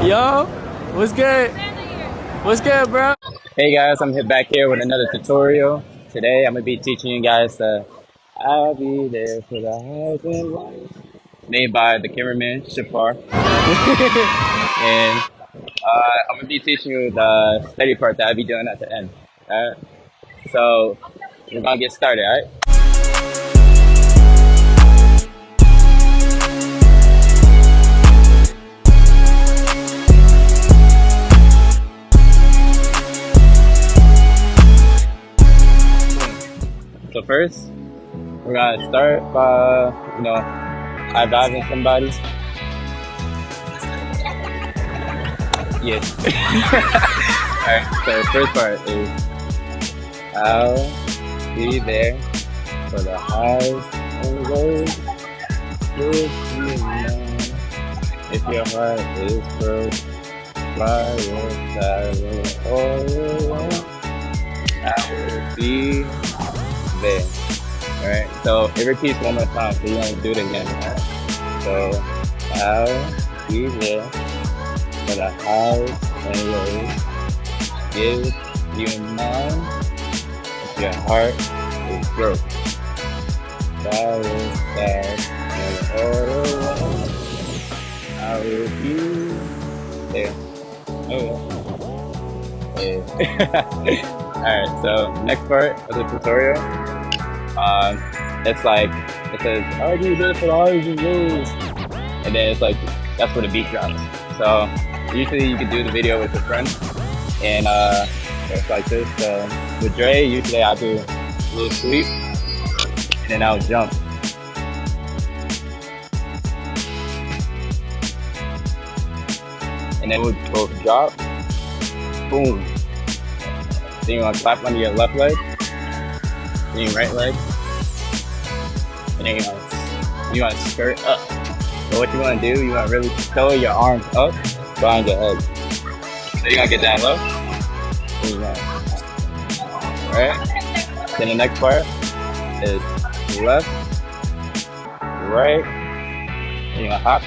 Yo, what's good? What's good, bro? Hey guys, I'm back here with another tutorial. Today I'm gonna be teaching you guys the "I'll Be There for the Highs and Lows" made by the cameraman Shafar, and I'm gonna be teaching you the steady part that I'll be doing at the end. Alright, so we're gonna get started. Alright. So first, we're gonna start by, high fiving somebody. Yes. Alright, so the first part is I'll be there for the highs and lows. If you know, if your heart is broke, by your side all alone, I will be there. Alright, so it repeats one more time, so you want to do it again. Right? So I'll be there for the highs and lows. Give you mine if your heart is broke. By your side and all alone, I will be there. Oh yeah. Alright, so next part of the tutorial, it's like, it says, I'll do this for the highs and lows. And then it's like, that's where the beat drops. So usually you can do the video with your friend, and it's like this. So with Dre, usually I'll do a little sweep, and then I'll jump. And then we'll both drop, boom. Then you want to clap under your left leg, then your right leg, and then you want to skirt up. So what you want to do, you want to really throw your arms up behind your head. So you're going to get down low. Alright? Then the next part is left, right, and you're going to hop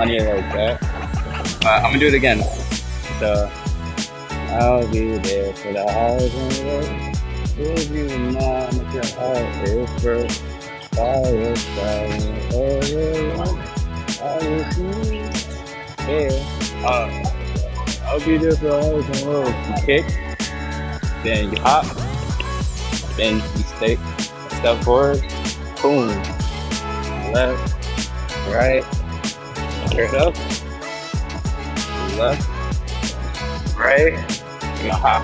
on your legs, right? I'm going to do it again. So I'll be there for the highs and lows. If you mind if your heart is broke, by your side all alone, I will be there. I'll be there for the highs and lows. You kick, then you hop, then you step forward, boom, left, right, straight up, left, right, you're gonna hop.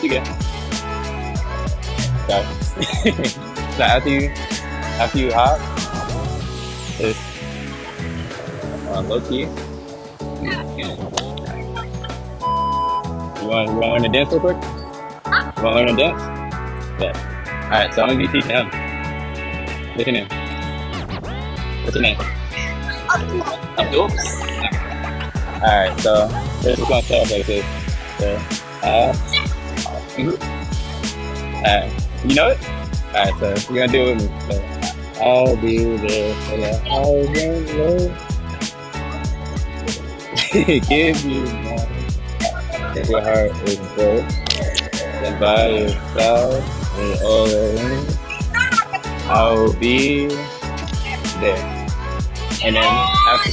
You get it. So after you hop, it's low key. You want to learn to dance real quick? You want to learn to dance? Yeah. Alright, so I'm gonna be teaching him. What's your name? What's your name? Abdul. Alright, so this is gonna start off like this. So, you know it? Alright, so you're gonna do it with me. So, I'll be there for the highs and lows. Give you more if your heart is broke. Then by your side and all around, I will be there. And then after,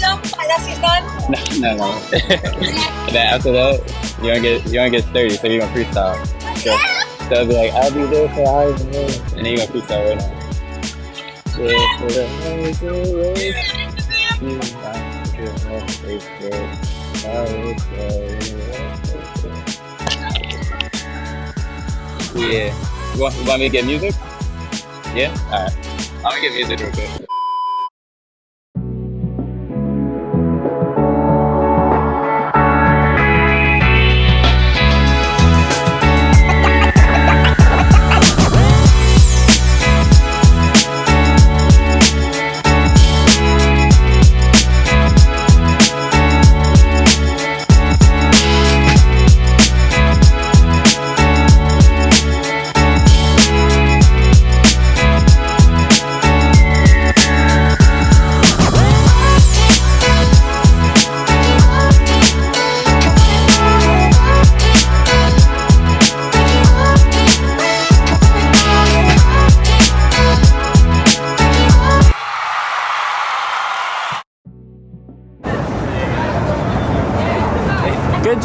no. And then after that, you're gonna get sturdy, so you're gonna freestyle. So it'll be like, I'll be there for the highs and lows, and then you're gonna freestyle right now. There for the highs and lows. Yeah. You want me to get music? Yeah? Alright. I'm gonna get music real quick.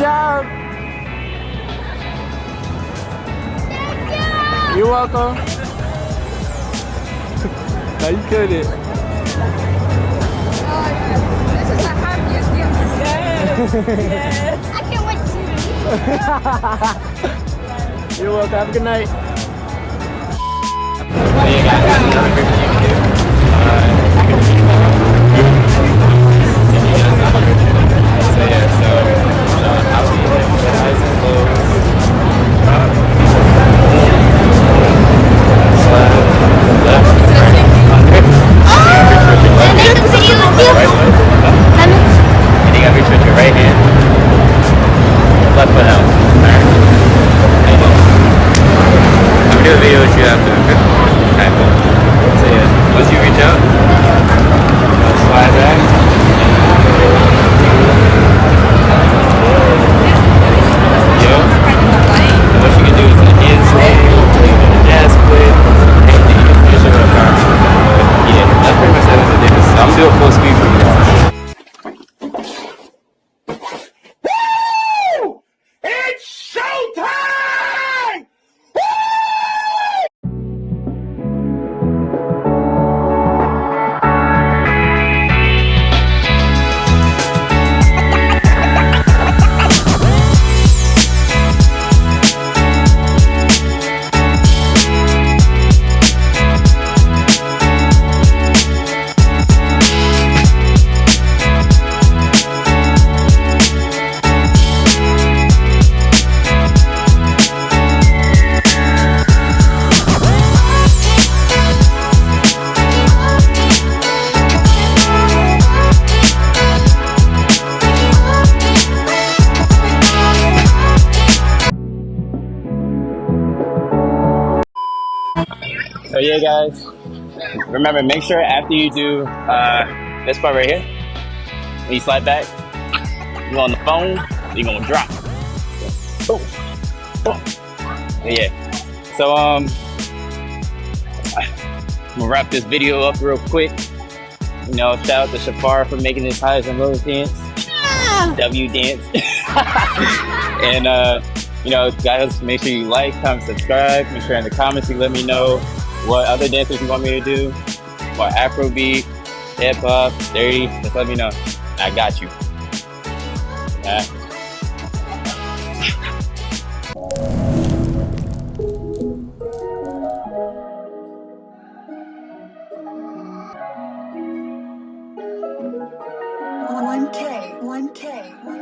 job. You're welcome. No, you couldn't. This is the happiest day of this year. Yes. I can't wait to You're welcome. Have a good night. So yeah, guys, remember, make sure after you do this part right here, when you slide back, you're on the phone, you're gonna drop. Boom, boom. Yeah. So I'm gonna wrap this video up real quick. You know, shout out to Shafar for making this highs and lows dance, W dance, and you know, guys, make sure you like, comment, subscribe. Make sure in the comments you let me know what other dances you want me to do, or Afrobeat, hip hop, dirty. Just let me know. I got you. Yeah. $1K, $1K, $1K.